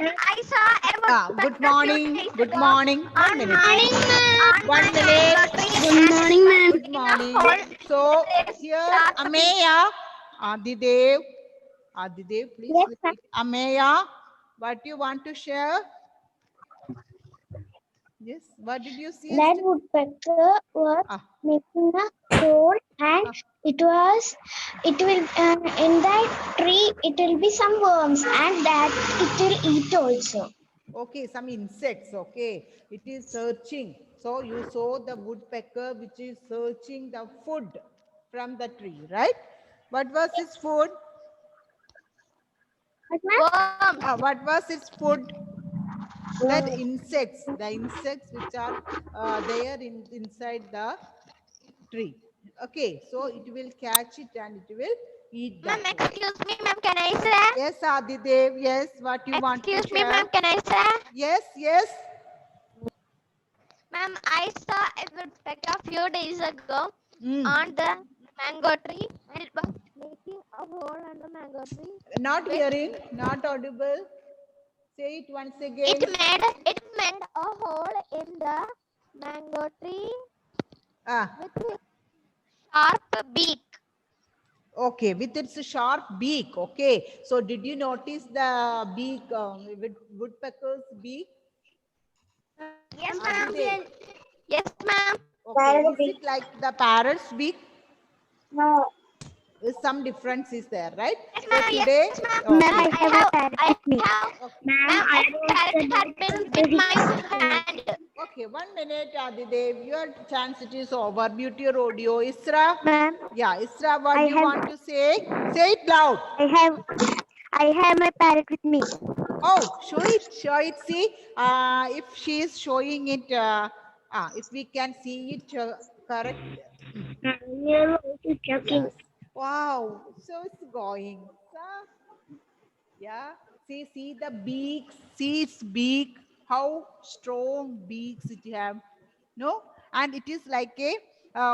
I saw a Good morning. Good morning. 1 minute. Morning, ma'am. 1 minute. Good morning, ma'am. Good morning. So here, Ameya, Adidev, please Yes, repeat. Ameya, what you want to share? Yes. What did you see? That woodpecker was Ah, making a hole, and ah, it will in that tree. It will be some worms, and that it will eat also. okay, some insects. Okay, it is searching. So you saw the woodpecker which is searching the food from the tree, right? What was its food? Worms. What was its food? That the insects which are there inside the tree. Okay, so it will catch it and it will eat Ma'am, that food. excuse me, ma'am. Can I say? Yes, Adidev, yes, what you want to Excuse me, share? ma'am. Can I say? Yes, yes. Ma'am, I saw a woodpecker a few days ago Mm. on the mango tree, and it was making a hole on the mango tree. Not When hearing, not audible. Say it once again. it made a hole in the mango tree Ah, with its sharp beak. okay, with its sharp beak. Okay, so did you notice the beak, woodpecker's beak? Yes, Adidev. ma'am. Yes, ma'am. Okay, is it like the parrot's beak? No. Some difference is there, right? Yes, So ma'am. today, Yes, ma'am. okay. Ma'am, I have a parrot with me. Okay. Ma'am, a parrot had been with my hand. Okay, 1 minute, Adidev. Your chance it is over. Mute your audio. Isra? Ma'am, Yeah, Isra, what I do you have want to say? Say it loud. I have my parrot with me. Oh, show it. Show it. See, if she is showing it, if we can see it correct. Your voice is joking. Yes. Wow. So it's going. So, yeah. See the beaks. See its beak. How strong beaks it have. No, and it is like a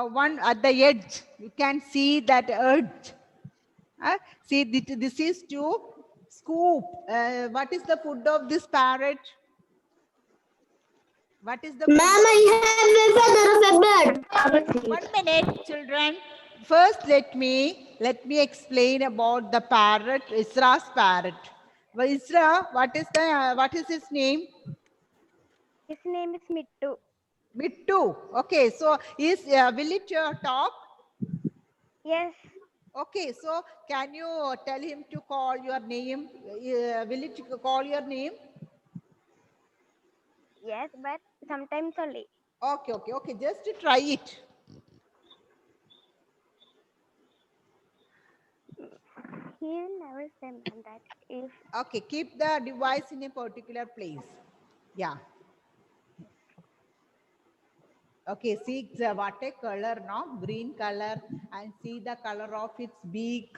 one at the edge. You can see that edge. See, this is to scoop. What is the food of this parrot? What is the food? Ma'am, I have a feather of a bird. 1 minute, children. First, let me explain about the parrot, Isra's parrot. Well, Isra, what is his name? His name is Mittu. Mittu. Okay, so will it talk? Yes, Okay, so can you tell him to call your name? Will it call your name? yes, but sometimes only. Okay. Just to try it. He will never say ma'am that if Okay, keep the device in a particular place. Yeah. Okay, see what a color, no? Green color, and see the color of its beak,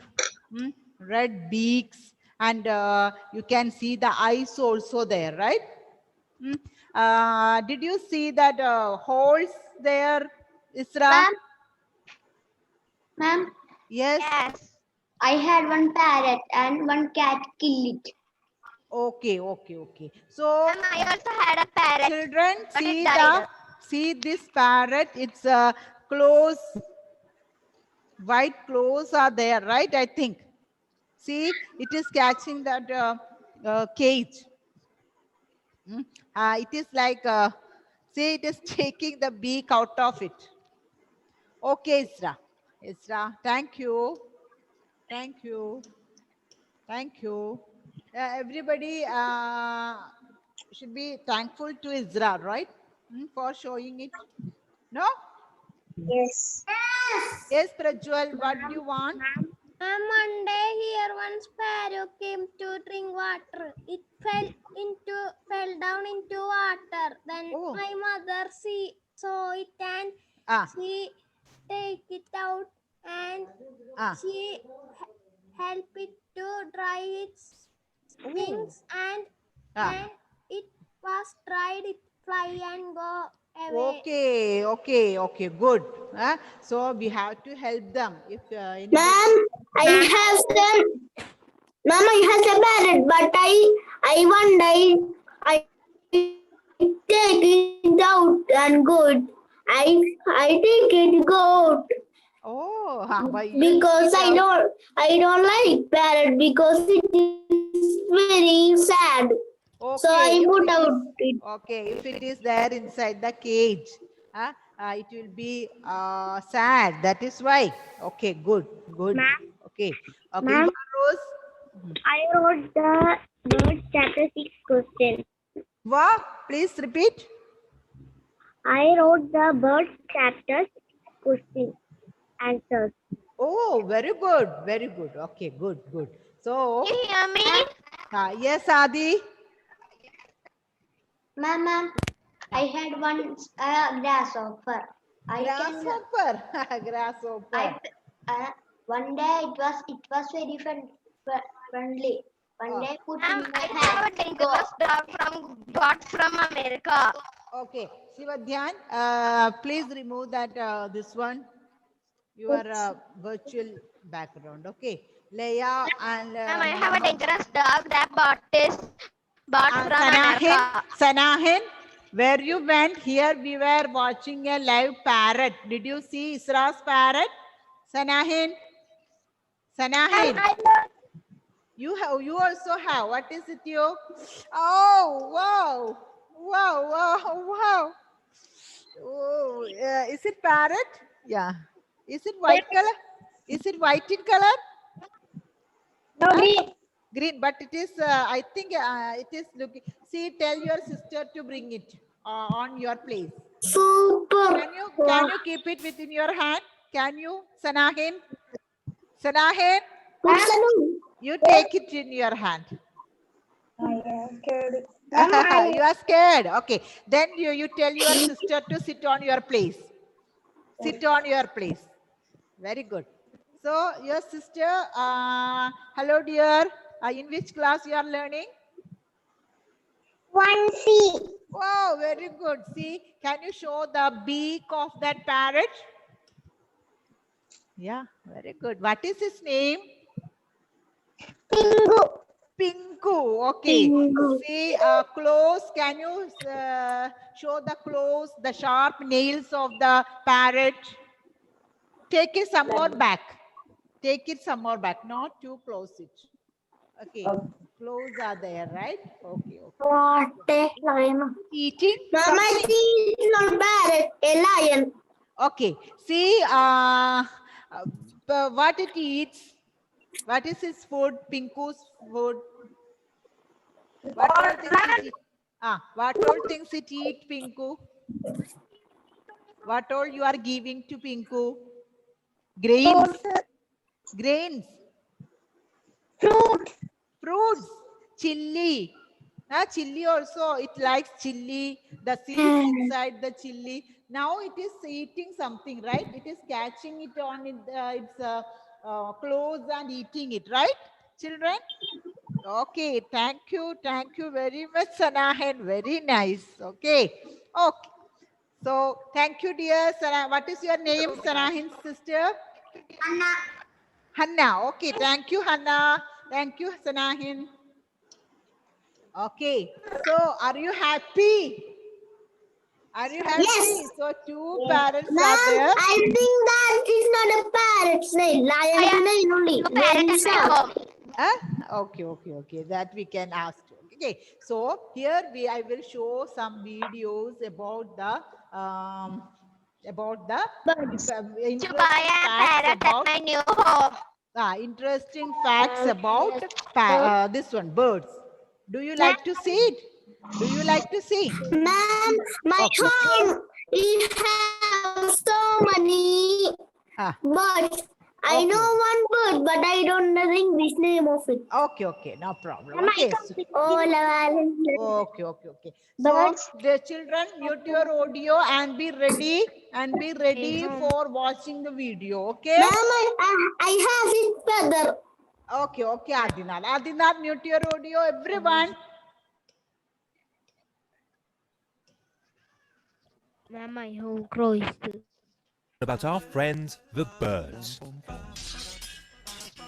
red beaks, and you can see the eyes also there, right? Did you see that holes there, Isra? Ma'am, Yes. yes, I had one parrot and one cat killed it. Okay. So Ma'am, I also had a parrot, children, but it died. see this parrot. Its claws, white claws are there, right? I think. See, it is catching that cage. It is like, see, it is taking the beak out of it. Okay, Isra. Thank you. Everybody should be thankful to Isra, right? For showing it. No? Yes. Yes, Prajwal, what do you want? Ma'am, one day here one sparrow came to drink water. It fell down into water. Then Oh. my mother saw it and she take it out and she helped it to dry its wings and when it was dried it fly and go away. Okay, good. So we have to help them. If Ma'am, I have some. Ma'am, I have a parrot, but one day I take it out and good. I take it goat Oh, but you because take it out. I don't like parrot because it is very sad. So Okay, I if put it out is it. okay, if it is there inside the cage, it will be sad. That is why. Okay, good, good. Ma'am, Okay, okay. ma'am, Rose, I wrote the bird chapter 6 question. what? Please repeat. I wrote the bird chapter 6 question answers. Oh, very good, very good. Okay, good, good. So, Can you hear me? yes, Adi. Ma'am, I had one grasshopper. Grasshopper, grasshopper. One day it was very friendly. One Oh, day put in my hand. I have a dangerous dog bought from America. okay, Shivadhyan, please remove that this one. Your virtual background. Okay, Leia and Ma'am, I have a dangerous dog that bought from Sanahin. America. Sanahin, where you went? Here we were watching a live parrot. Did you see Isra's parrot? Sanahin. Sanahin. You also have. What is it you? Oh, wow. Wow, wow, wow. Oh, is it parrot? Yeah. Is it white color? Is it white in color? No, Green, but it is, I think it is looking. See, tell your sister to bring it on your place. super. Can you keep it within your hand? Can you, Sanahin? Sanahin, you take it in your hand. I am scared. You are scared. Okay. Then you tell your sister to sit on your place. Sit on your place. Very good. So your sister, hello dear. In which class you are learning? 1C. Wow, very good. See, can you show the beak of that parrot? Yeah, very good. What is his name? Pingu. Pinku. Okay. Pingu. See, claws. Can you show the claws, the sharp nails of the parrot? Take it some more back. Take it some more back. Not too close it. Okay. Claws are there, right? Okay. Okay. What a lion. Eating Mama, something. it's not parrot, a lion. Okay. See, what it eats. What is his food? Pinku's food. What all things it eat? What all things it eat, Pinku? What all you are giving to Pinku? Grains. Grains. Fruits. Chili. Chili also, it likes chili. The seeds inside the chili. Now it is eating something, right? It is catching it on its clothes and eating it, right, children? Okay, thank you very much, Sanahan. Very nice. Okay, okay. So thank you, dear Sana. What is your name, Sanahan's sister? Anna. Hanna. Okay, thank you, Hanna. Thank you, Sanahan. Okay, so are you happy? Are you happy? Yes. So two parents are there. I think that is not a parrot, snail. Lion snail only. Parrot Okay. That we can ask. Okay, so here I will show some videos about the interesting facts about my new home. interesting facts about this one, birds. Do you like to see it? Do you like to see? Ma'am, my home it has so many birds. I know one bird, but I don't know the English name of it. Okay, no problem. Okay. Okay. So the children, mute your audio and be ready for watching the video. Okay. Ma'am, I have it feather. Okay, Adinal, mute your audio, everyone. Ma'am, my home crow is about our friends, the birds.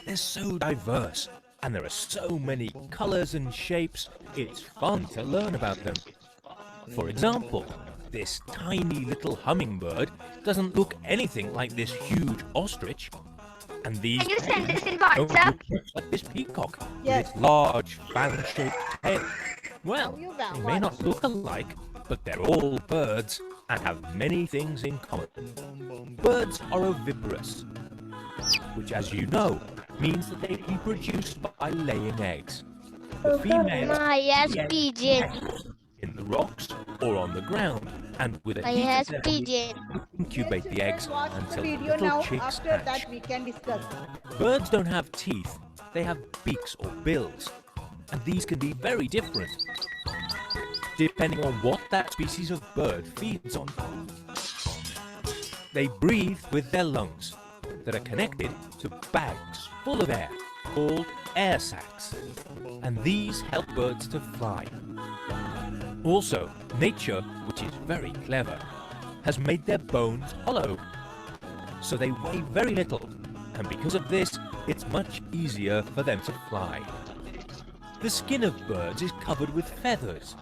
They're so diverse, And there are so many colors and shapes, it's fun to learn about them. For example, this tiny little hummingbird doesn't look anything like this huge ostrich. And these Can you send this in don't WhatsApp? look much like this peacock Yes. with its large fan-shaped tail. Well, You they may not look alike, but they're all birds and have many things in common. Birds are oviparous, which, as you know, means that they reproduce by laying eggs. The females Yes, lay pigeon. eggs in the rocks or on the ground, and with a heated Yes, ceremony, pigeon. incubate the eggs Watch the until the video little now. chicks After hatch. that, we can discuss. Birds don't have teeth, they have beaks or bills, and these can be very different, depending on what that species of bird feeds on. They breathe with their lungs that are connected to bags full of air called air sacs, and these help birds to fly. Also, nature, which is very clever, has made their bones hollow, so they weigh very little, and because of this, it's much easier for them to fly. The skin of birds is covered with feathers.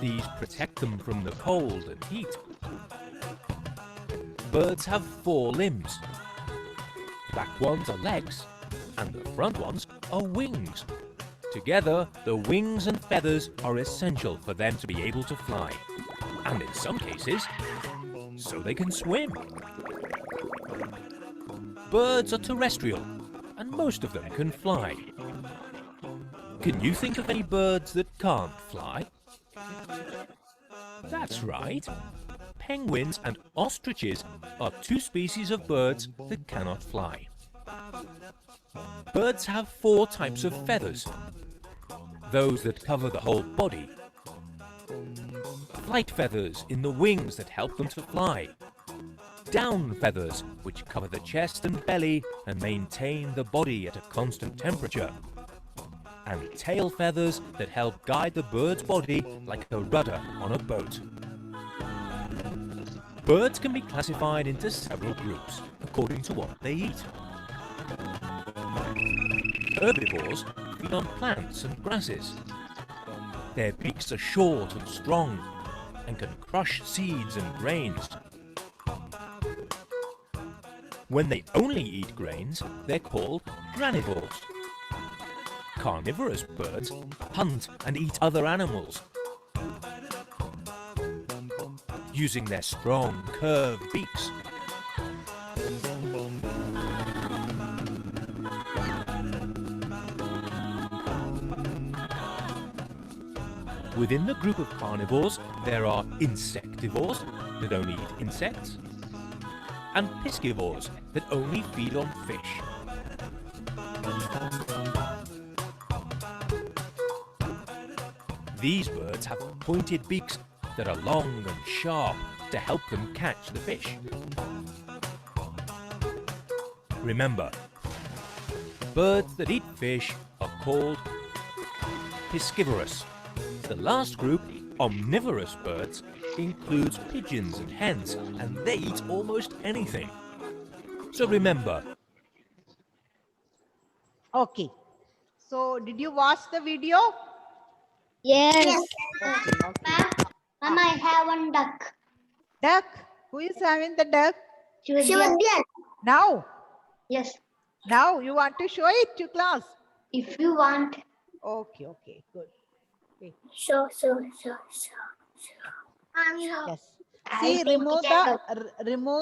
These protect them from the cold and heat. Birds have 4 limbs. The back ones are legs, and the front ones are wings. Together, the wings and feathers are essential for them to be able to fly, and in some cases, so they can swim. Birds are terrestrial, and most of them can fly. Can you think of any birds that can't fly? That's right. Penguins and ostriches are 2 species of birds that cannot fly. Birds have 4 types of feathers. Those that cover the whole body. Flight feathers in the wings that help them to fly. Down feathers, which cover the chest and belly and maintain the body at a constant temperature. And tail feathers that help guide the bird's body like a rudder on a boat. Birds can be classified into several groups according to what they eat. Herbivores feed on plants and grasses. Their beaks are short and strong and can crush seeds and grains. When they only eat grains, they're called granivores. Carnivorous birds hunt and eat other animals, using their strong, curved beaks. Within the group of carnivores, there are insectivores that only eat insects, and piscivores that only feed on fish. These birds have pointed beaks that are long and sharp to help them catch the fish. Remember, birds that eat fish are called piscivorous. The last group, omnivorous birds, includes pigeons and hens, and they eat almost anything. So remember. Okay. So, did you watch the video? Yes. Okay. Ma'am, I have one duck. Duck. Who is having the duck? Shivadyan. Now. Yes. Now you want to show it to class? If you want. Okay. Okay. Good. Okay. Show. Yes. See, remove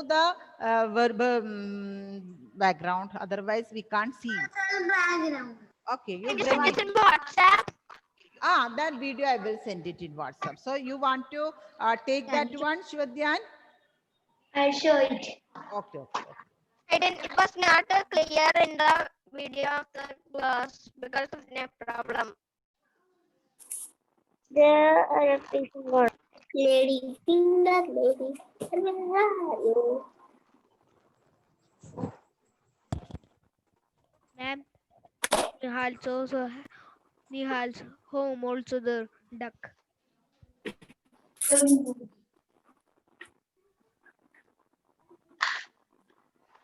the verb background. Otherwise, we can't see. Okay. You bring it. in WhatsApp. That video I will send it in WhatsApp. So you want to take that one, Shivadyan? I'll show it. Okay. It was not clear in the video of the class because of the problem. There are people. Lady finger, lady. Ma'am, Nihal's home also the duck.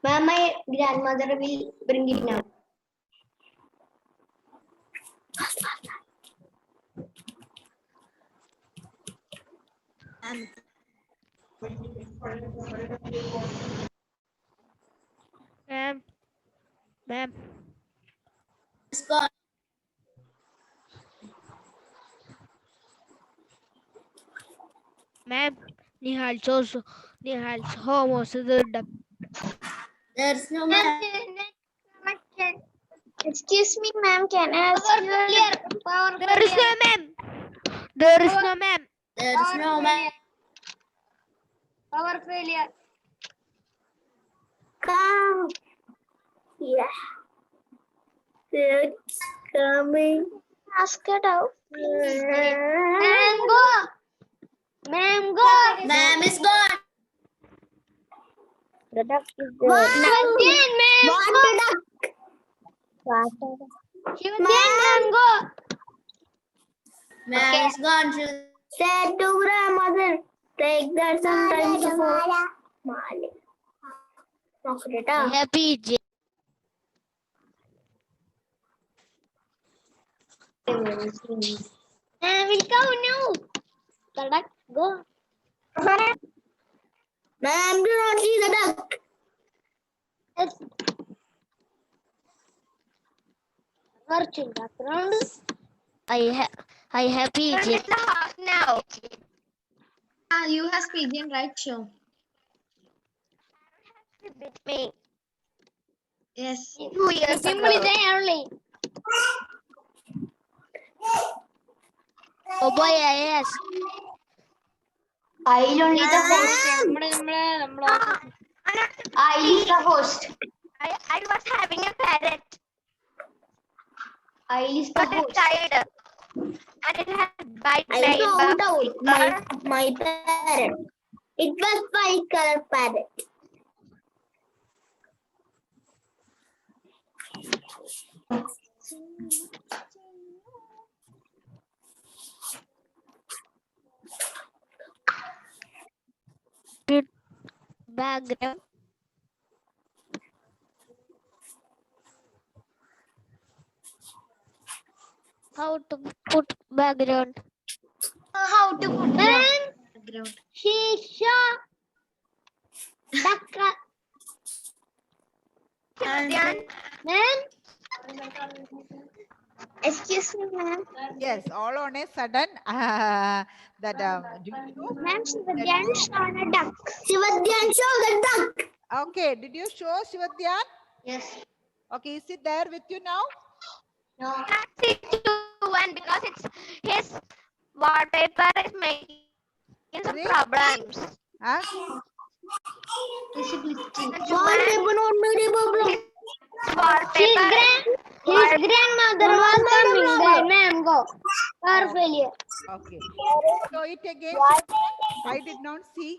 Ma'am, my grandmother will bring it now. Ma'am, ma'am, ma'am. Nihal's home was the duck. There's no ma'am. Excuse me, ma'am. Can I ask you? There is no ma'am. There is no ma'am. There's no ma'am. Power failure. Come. Yeah. It's coming. Ask it out. Ma'am, go. Ma'am, go. Ma'am is gone. The duck is Wow. Again, ma'am, What go. the duck? She was ma'am, go. Ma'am is gone. Said to grandmother, take that sometimes for Mali. Happy J. I will go now. The duck, go. Ma'am, do not see the duck. Yes. Virtual background. I have pigeon. Now. You have pigeon, right? Show. With me. Yes. 2 years ago. Only. Oh boy, yes. I only the host. I is the host. I was having a parrot. I is the But it host. died. And it had white I found out my parrot. It was white color parrot. background. How to put background? How to put background? Shisha. Dakka. Ma'am. Excuse me, ma'am. Yes, all on a sudden, do you know? Ma'am, Shivadyan showed a duck. Shivadyan showed a duck. Okay, did you show Shivadyan? Yes. Okay, is it there with you now? No. One because it's his wallpaper is making some Sorry? problems. Huh? Wallpaper not made a problem. His grandmother was coming there, ma'am. Go. Power failure. Okay. So it again, I did not see. Is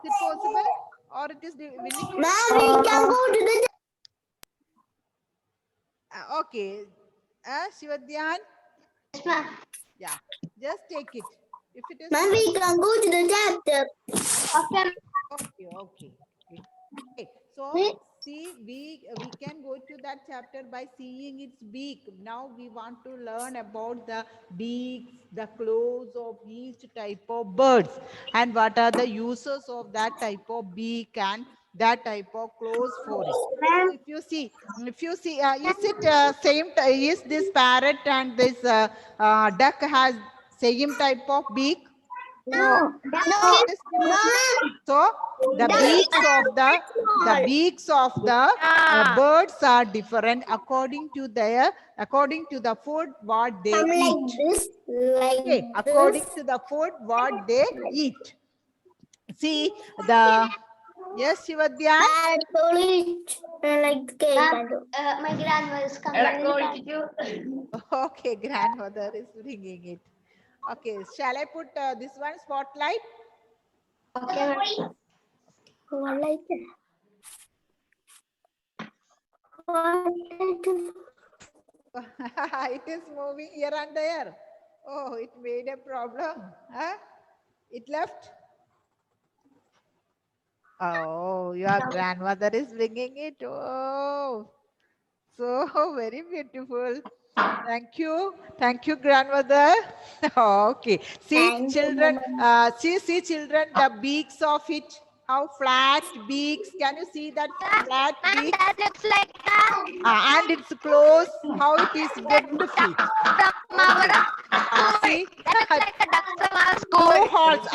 it possible? Or it is winning? Ma'am, we can go to the Okay. Shivadyan? Yes, ma'am. Yeah. Just take it. If it is. Ma'am, we can go to the chapter. Okay. Okay. Okay. So see, we can go to that chapter by seeing its beak. Now we want to learn about the beaks, the claws of each type of birds, and what are the uses of that type of beak and that type of claws for it. So if you see, is it same? Is this parrot and this duck has same type of beak? No. So the beaks of the birds are different according to the food what they Some eat. like this, like Okay, according to the food what they eat. See the yes, Shivadyan. like cake. My grandmother is coming. Okay, grandmother is bringing it. Okay, shall I put this one spotlight? Okay. Like It is moving here and there. Oh, it made a problem. Huh? It left. Oh, your grandmother is bringing it. Oh, so very beautiful. Thank you. Thank you, grandmother. Okay. See, Thank you, children, Mama. see, children, the beaks of it. How flat beaks. Can you see that flat Ma'am, beaks? that looks like And it's close. How it is webbed feet. from our Okay. school. See, That looks like a duck from our two school. holes.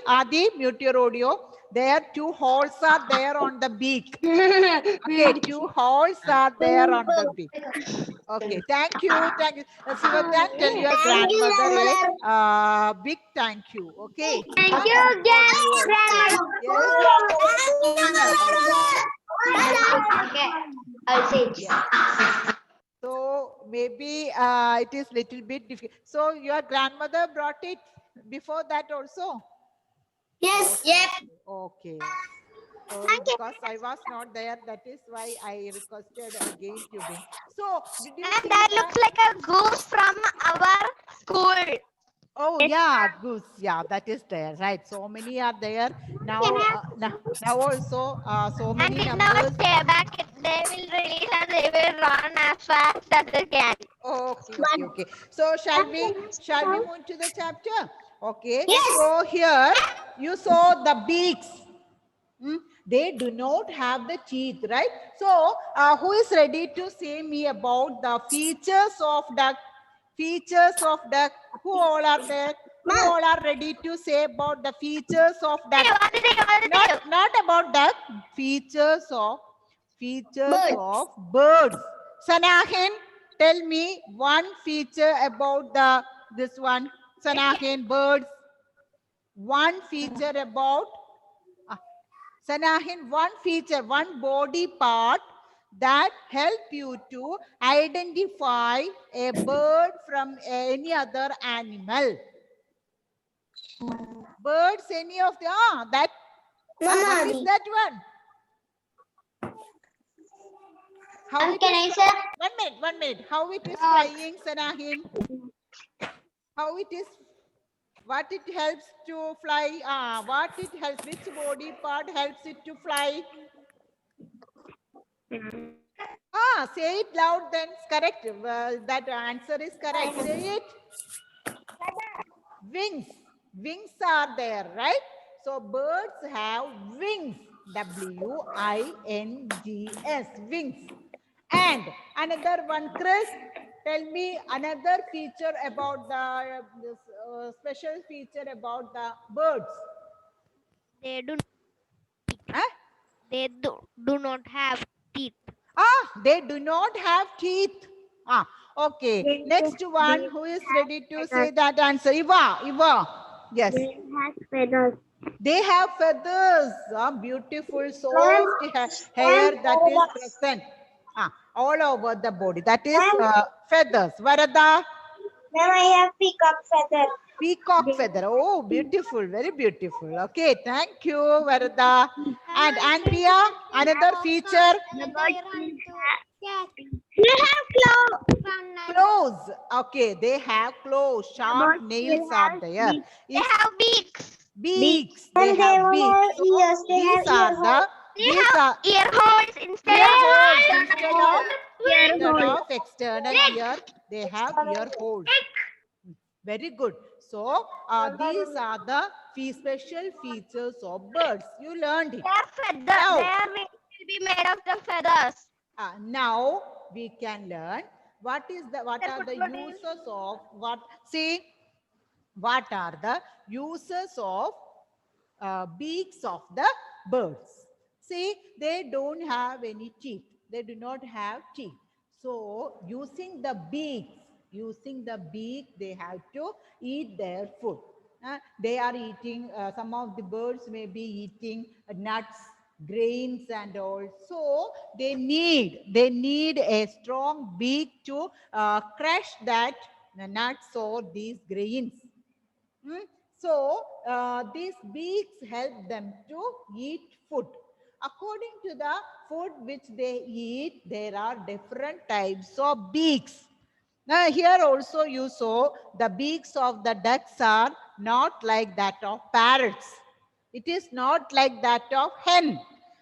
Adi, mute your audio. There, two holes are there on the beak. Okay, two holes are there on the beak. Okay, thank you. Thank you. Sivatan, tell your Thank you, grandmother grandmother. a big thank you. Okay. Thank And you, for you also. Yes. Okay, I'll say it. Yes. So maybe it is little bit difficult. So your grandmother brought it before that also? Yes. Yep. Okay. So because I was not there, that is why I requested again to bring. So did you And see that that? looks like a goose from our school. Oh yeah, goose. Yeah, that is there, right? So many are there now. Now also, so And many in our numbers. stay back, they will release and they will run as fast as they can. Okay. So shall we move to the chapter? Okay. Yes. So here you saw the beaks. They do not have the teeth, right? So who is ready to say me about the features of duck? Features of duck. Who all are there? Who all are ready to say about the features of duck? Not about duck. Features of birds. Sanahin, tell me one feature about this one. Sanahin, birds. One feature about Sanahin, one feature, one body part that help you to identify a bird from any other animal. Birds, any of the, what is that one? How Can I say? 1 minute. How it is flying, Sanahin? How it is, what it helps to fly? What it helps, which body part helps it to fly? Say it loud, then it's correct. That answer is correct. Say it. Wings. Wings are there, right? So birds have wings. W-I-N-G-S. Wings. And another one, Chris, tell me another feature about this special feature about the birds. They do. Huh? They do not have teeth. They do not have teeth. Okay. Next one, who is ready to say that answer? Iva. Yes. They have feathers. They have feathers. Beautiful, soft hair that is present. All over the body. That is feathers. Varada? Then I have peacock feather. Peacock feather. Oh, beautiful. Very beautiful. Okay. Thank you, Varada. And Andrea, another feature. They have claws. Claws. Okay, they have claws. Sharp nails are there. They have beaks. Beaks. They have beaks. So these are the Ear holes instead of external ear. They have ear holes. Very good. So these are the special features of birds. You learned it. Their feathers. Their wings will be made of the feathers. Now we can learn what are the uses of what are the uses of beaks of the birds. See, they don't have any teeth. They do not have teeth. So using the beak, they have to eat their food. They are eating, some of the birds may be eating nuts, grains and all. So they need a strong beak to crush that nuts or these grains. So these beaks help them to eat food. According to the food which they eat, there are different types of beaks. Now here also you saw the beaks of the ducks are not like that of parrots. It is not like that of hen.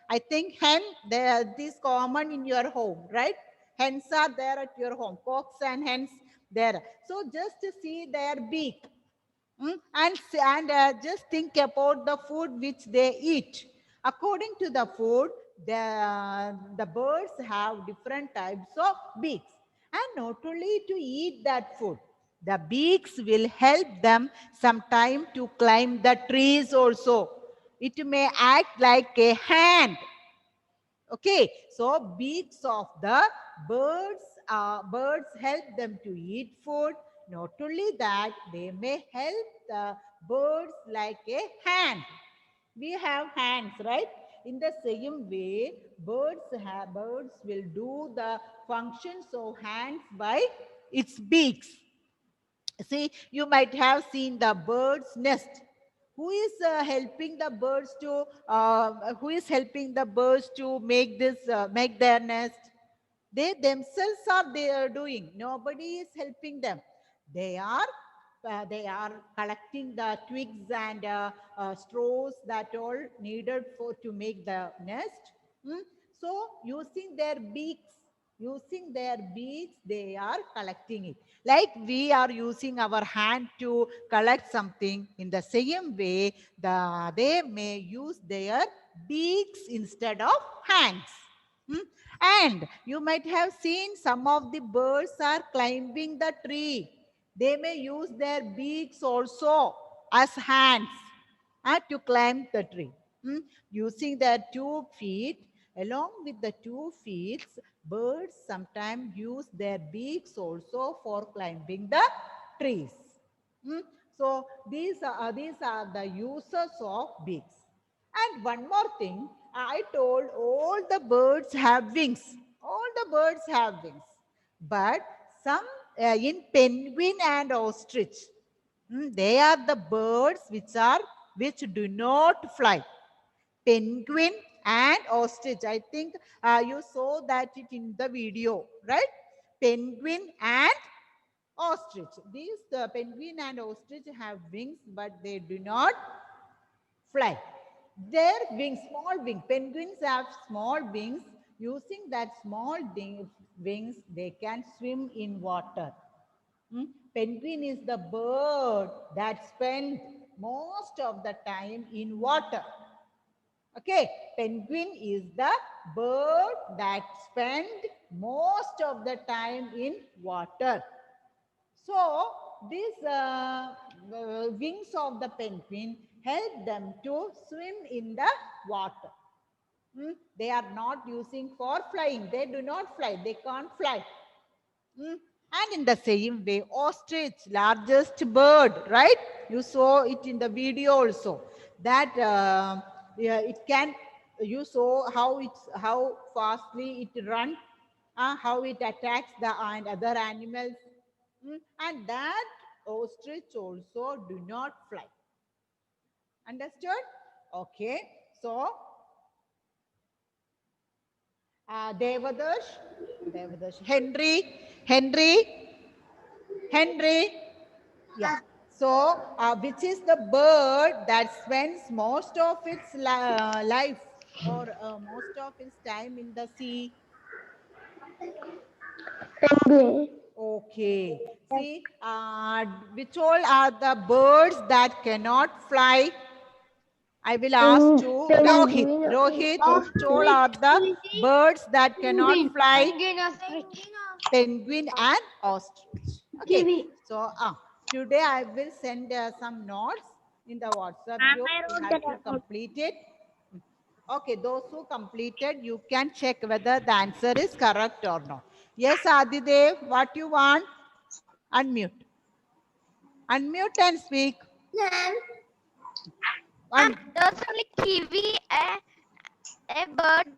I think hen, this is common in your home, right? Hens are there at your home. Cocks and hens there. So just see their beak. And just think about the food which they eat. According to the food, the birds have different types of beaks. And not only to eat that food, the beaks will help them sometime to climb the trees also. It may act like a hand. Okay, so beaks of the birds help them to eat food. Not only that, they may help the birds like a hand. We have hands, right? In the same way, birds will do the functions of hands by its beaks. See, you might have seen the bird's nest. Who is helping the birds to make their nest? They themselves are doing. Nobody is helping them. They are collecting the twigs and straws that all needed to make the nest. So using their beaks, they are collecting it. Like we are using our hand to collect something. In the same way, they may use their beaks instead of hands. And you might have seen some of the birds are climbing the tree. They may use their beaks also as hands to climb the tree. Using their 2 feet, along with the 2 feet, birds sometimes use their beaks also for climbing the trees. So these are the uses of beaks. And one more thing, I told all the birds have wings. All the birds have wings. But some in penguin and ostrich, they are the birds which do not fly. Penguin and ostrich. I think you saw that it in the video, right? Penguin and ostrich. These penguin and ostrich have wings, but they do not fly. Their wings, small wings. Penguins have small wings. Using that small wings, they can swim in water. Penguin is the bird that spends most of the time in water. Okay, penguin is the bird that spends most of the time in water. So these wings of the penguin help them to swim in the water. They are not using for flying. They do not fly. They can't fly. And in the same way, ostrich, largest bird, right? You saw it in the video also. That it can. You saw how fastly it runs, how it attacks the other animals, and that ostrich also do not fly. Understood? Okay. So Devadash, Henry. Yeah. So, which is the bird that spends most of its life or most of its time in the sea? Penguin. Okay. See, which all are the birds that cannot fly? I will ask to Rohit. Rohit, which all are the birds that cannot fly? Penguin and ostrich. Okay. So today I will send some notes in the WhatsApp group. You have to complete it. Okay, those who completed, you can check whether the answer is correct or not. Yes, Adidev, what you want? Unmute. Unmute and speak. Does only kiwi a bird